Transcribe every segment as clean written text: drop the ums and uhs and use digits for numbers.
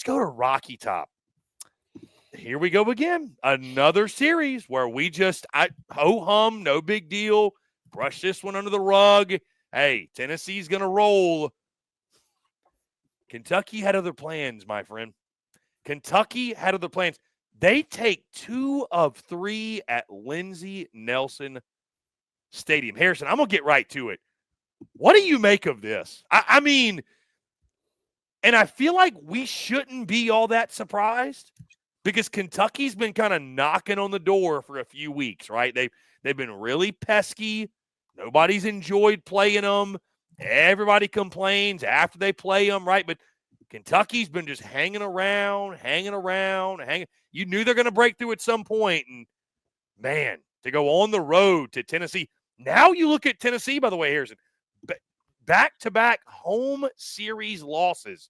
Let's go to Rocky Top. Here we go again. Another series where we just ho-hum, no big deal. Brush this one under the rug. Hey, Tennessee's going to roll. Kentucky had other plans, my friend. Kentucky had other plans. They take 2 of 3 at Lindsey Nelson Stadium. Harrison, I'm going to get right to it. What do you make of this? I mean, and I feel like we shouldn't be all that surprised because Kentucky's been kind of knocking on the door for a few weeks, right? They've been really pesky. Nobody's enjoyed playing them. Everybody complains after they play them, right? But Kentucky's been just hanging around. You knew they're going to break through at some point. And, man, to go on the road to Tennessee. Now you look at Tennessee, by the way, Harrison, back-to-back home series losses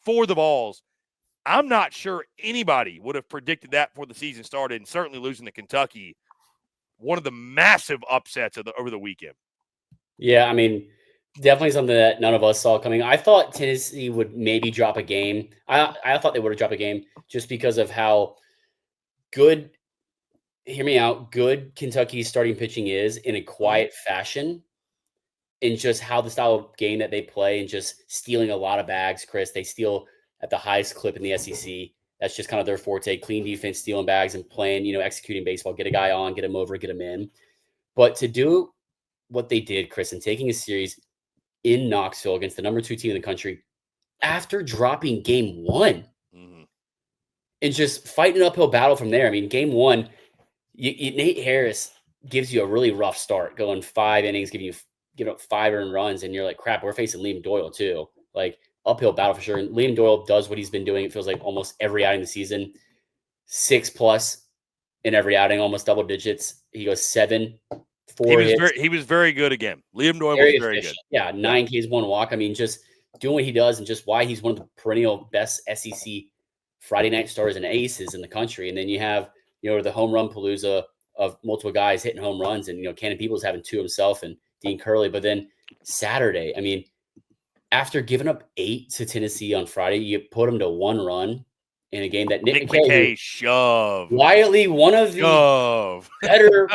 for the Vols. I'm not sure anybody would have predicted that before the season started, and certainly losing to Kentucky, one of the massive upsets over the weekend. Yeah, I mean, definitely something that none of us saw coming. I thought Tennessee would maybe drop a game. I thought they would have dropped a game just because of how good, hear me out, good Kentucky's starting pitching is in a quiet fashion, and just how the style of game that they play and just stealing a lot of bags, Chris. They steal at the highest clip in the SEC. That's just kind of their forte, clean defense, stealing bags and playing, executing baseball, get a guy on, get him over, get him in. But to do what they did, Chris, and taking a series in Knoxville against the number 2 team in the country after dropping game 1 and just fighting an uphill battle from there. I mean, game 1, Nate Harris gives you a really rough start, going 5 innings, giving up 5 earned runs, and you're like, crap, we're facing Liam Doyle too. Like, uphill battle for sure. And Liam Doyle does what he's been doing, it feels like, almost every outing this season. 6+ in every outing, almost double digits. He goes 7, 4 hits. He was very good again. Liam Doyle was very good. Yeah, 9 Ks, 1 walk. I mean, just doing what he does and just why he's one of the perennial best SEC Friday night stars and aces in the country. And then you have, the home run palooza of multiple guys hitting home runs, and, Cannon Peoples having 2 himself and Dean Curley. But then Saturday, I mean, after giving up 8 to Tennessee on Friday, you put them to 1 run in a game that Nick McKay shoved. Quietly one of the better.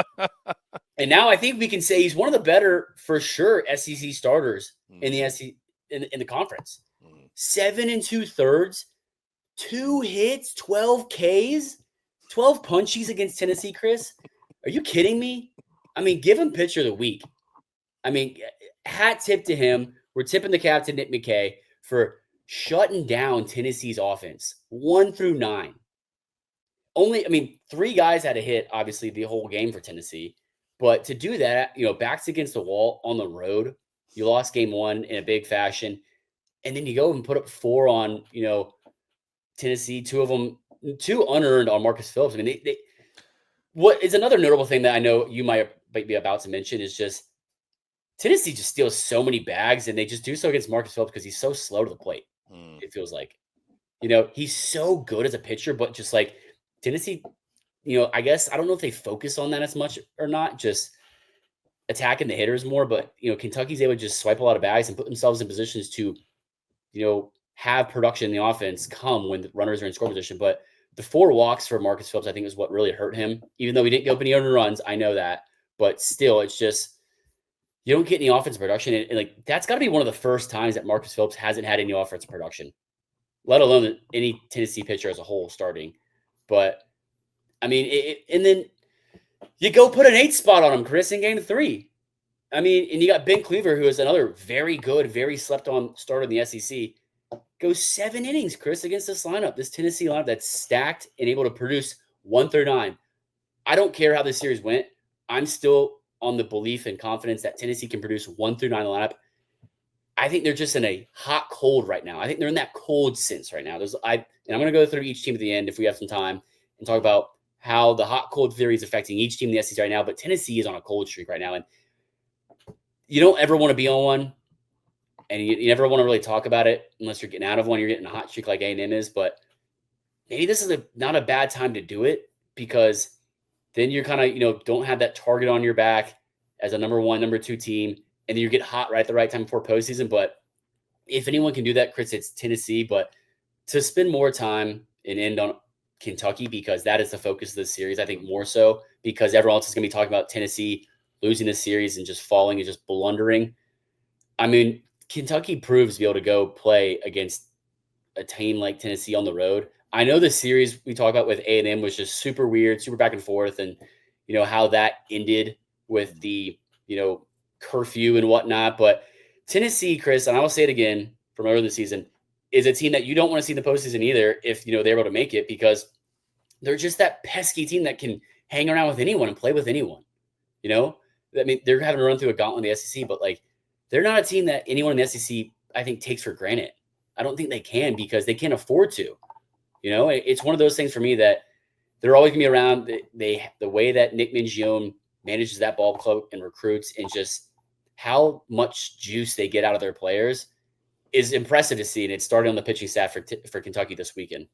And now I think we can say he's one of the better, for sure, SEC starters in the SEC in the conference. 7 2/3, 2 hits, 12 Ks, 12 punchies against Tennessee, Chris. Are you kidding me? I mean, give him pitcher of the week. I mean, hat tip to him. We're tipping the cap to Nick McKay for shutting down Tennessee's offense 1 through 9. 3 guys had a hit, obviously, the whole game for Tennessee. But to do that, backs against the wall on the road, you lost game 1 in a big fashion. And then you go and put up 4 on, Tennessee, 2 of them, 2 unearned on Marcus Phillips. I mean, what is another notable thing that I know you might be about to mention is just Tennessee just steals so many bags, and they just do so against Marcus Phillips because he's so slow to the plate. It feels like, he's so good as a pitcher, but just like Tennessee, I guess, I don't know if they focus on that as much or not, just attacking the hitters more, but, Kentucky's able to just swipe a lot of bags and put themselves in positions to, have production in the offense come when the runners are in score position. But the 4 walks for Marcus Phillips, I think, is what really hurt him, even though he didn't go up any earned runs. I know that, but still, it's just, you don't get any offensive production. And like, that's got to be one of the first times that Marcus Phillips hasn't had any offensive production, let alone any Tennessee pitcher as a whole starting. But I mean, and then you go put an 8 spot on him, Chris, in game 3. I mean, and you got Ben Cleaver, who is another very good, very slept on starter in the SEC, goes 7 innings, Chris, against this lineup, this Tennessee lineup that's stacked and able to produce 1 through 9. I don't care how this series went. I'm still on the belief and confidence that Tennessee can produce 1 through 9 in the lineup. I think they're just in a hot cold right now. I think they're in that cold sense right now. And I'm going to go through each team at the end if we have some time and talk about how the hot cold theory is affecting each team in the SEC right now. But Tennessee is on a cold streak right now, and you don't ever want to be on one, and you never want to really talk about it unless you're getting out of one. You're getting a hot streak like A&M is, but maybe this is not a bad time to do it, because then you're kind of, don't have that target on your back as a number 1, number 2 team, and then you get hot right at the right time before postseason. But if anyone can do that, Chris, it's Tennessee. But to spend more time and end on Kentucky, because that is the focus of the series, I think more so, because everyone else is going to be talking about Tennessee losing the series and just falling and just blundering. I mean, Kentucky proves to be able to go play against a team like Tennessee on the road. I know the series we talked about with A&M was just super weird, super back and forth, and how that ended with the curfew and whatnot. But Tennessee, Chris, and I will say it again from earlier in the season, is a team that you don't want to see in the postseason either if they're able to make it, because they're just that pesky team that can hang around with anyone and play with anyone. I mean, they're having to run through a gauntlet in the SEC, but they're not a team that anyone in the SEC I think takes for granted. I don't think they can, because they can't afford to. It's one of those things for me that they're always gonna be around. The way that Nick Mingione manages that ball club and recruits, and just how much juice they get out of their players, is impressive to see. And it's starting on the pitching staff for Kentucky this weekend.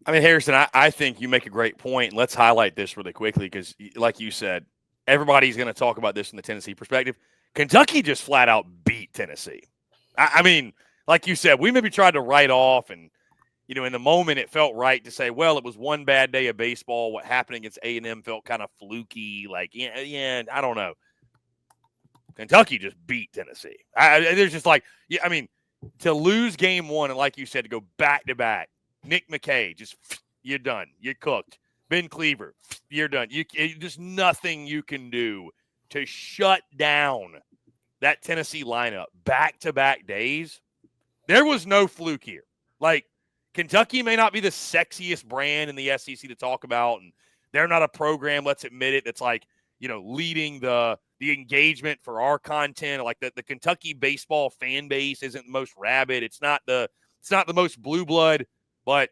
I mean, Harrison, I think you make a great point. Let's highlight this really quickly, because like you said, everybody's going to talk about this from the Tennessee perspective. Kentucky just flat out beat Tennessee. I mean, like you said, we maybe tried to write off, and in the moment it felt right to say, well, it was one bad day of baseball. What happened against A&M felt kind of fluky. I don't know. Kentucky just beat Tennessee. There's just to lose game one, and like you said, to go back to back. Nick McKay, just you're done. You're cooked. Ben Cleaver, you're done. There's nothing you can do to shut down that Tennessee lineup back-to-back days. There was no fluke here. Kentucky may not be the sexiest brand in the SEC to talk about, and they're not a program, let's admit it, that's leading the engagement for our content. The Kentucky baseball fan base isn't the most rabid. It's not the most blue blood, but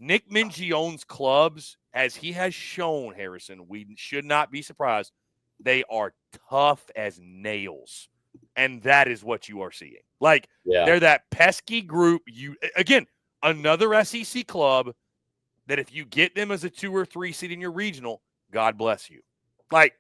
Nick Mingione's clubs, as he has shown, Harrison, we should not be surprised. They are tough as nails, and that is what you are seeing. They're that pesky group. Again, another SEC club that if you get them as a 2 or 3 seed in your regional, God bless you.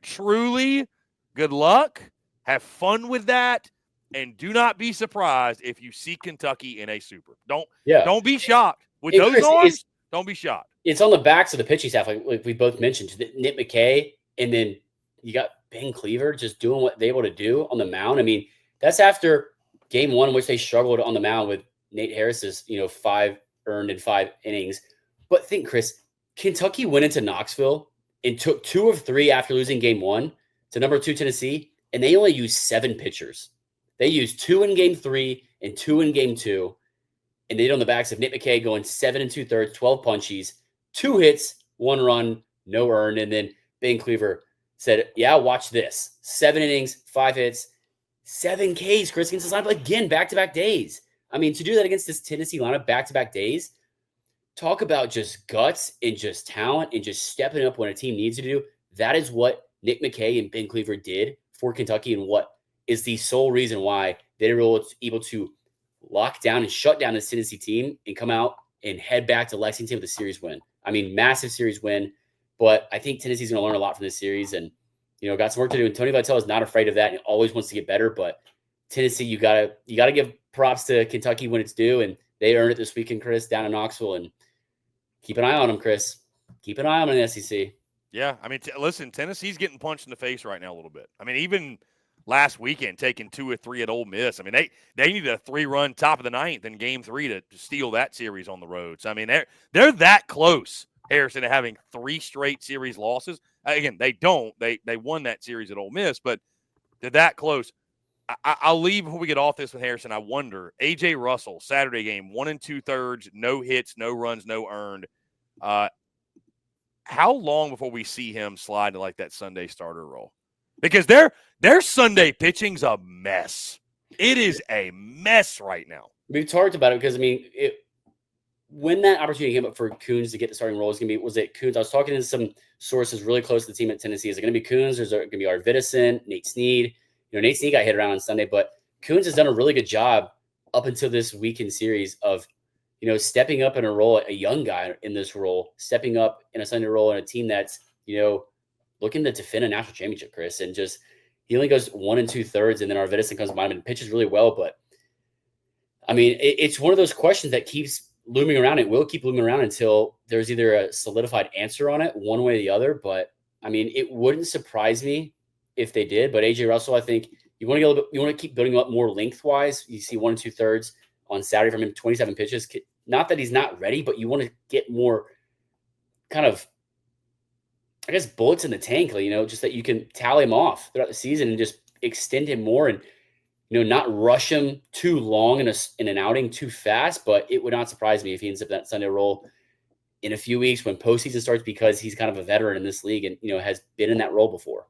Truly, good luck. Have fun with that, and do not be surprised if you see Kentucky in a super. Don't be shocked. With those Chris, arms, don't be shocked. It's on the backs of the pitching staff, like we both mentioned, Nick McKay, and then you got Ben Cleaver just doing what they're able to do on the mound. I mean, that's after game one, in which they struggled on the mound with Nate Harris's, 5 earned in 5 innings. But think, Chris, Kentucky went into Knoxville and took 2 of 3 after losing game 1 to number 2 Tennessee, and they only used 7 pitchers. They used 2 in game 3 and 2 in game 2. And they did on the backs of Nick McKay going 7 2/3, 12 punchies, 2 hits, 1 run, no earned. And then Ben Cleaver said, yeah, watch this. 7 innings, 5 hits, 7 Ks, Chris, against this lineup again, back-to-back days. I mean, to do that against this Tennessee lineup back-to-back days, talk about just guts and just talent and just stepping up when a team needs to do. That is what Nick McKay and Ben Cleaver did for Kentucky, and what is the sole reason why they were able to lock down and shut down this Tennessee team and come out and head back to Lexington with a series win. I mean, massive series win, but I think Tennessee's going to learn a lot from this series, and got some work to do. And Tony Vitello is not afraid of that and always wants to get better. But Tennessee, you gotta give props to Kentucky when it's due, and they earned it this weekend, Chris, down in Knoxville. And keep an eye on them, Chris. Keep an eye on them in the SEC. Yeah, I mean, listen, Tennessee's getting punched in the face right now a little bit. I mean, even last weekend, taking 2 or 3 at Ole Miss. I mean, they needed a 3-run top of the 9th in game 3 to steal that series on the road. So, I mean, they're that close, Harrison, to having 3 straight series losses. Again, they don't. They won that series at Ole Miss, but they're that close. I'll leave before we get off this with Harrison. I wonder, A.J. Russell, Saturday game, 1 2/3, no hits, no runs, no earned. How long before we see him slide to that Sunday starter role? Because their Sunday pitching's a mess. It is a mess right now. We've talked about it because, I mean, when that opportunity came up for Coons to get the starting role, was it Coons? I was talking to some sources really close to the team at Tennessee. Is it going to be Coons, or is it going to be Arvidsson, Nate Snead? Nate Snead got hit around on Sunday, but Coons has done a really good job up until this weekend series of, stepping up in a role, a young guy in this role, stepping up in a Sunday role in a team that's, looking to defend a national championship, Chris. And just, he only goes 1 2/3, and then Arvidsson comes behind him and pitches really well. But I mean, it's one of those questions that keeps looming around. It will keep looming around until there's either a solidified answer on it, one way or the other. But I mean, it wouldn't surprise me if they did. But AJ Russell, I think you want to get a little bit, you want to keep building up more lengthwise. You see 1 2/3 on Saturday from him, 27 pitches. Not that he's not ready, but you want to get more kind of, I guess, bullets in the tank, just that you can tally him off throughout the season and just extend him more and, not rush him too long in an outing too fast. But it would not surprise me if he ends up in that Sunday role in a few weeks when postseason starts, because he's kind of a veteran in this league and, has been in that role before.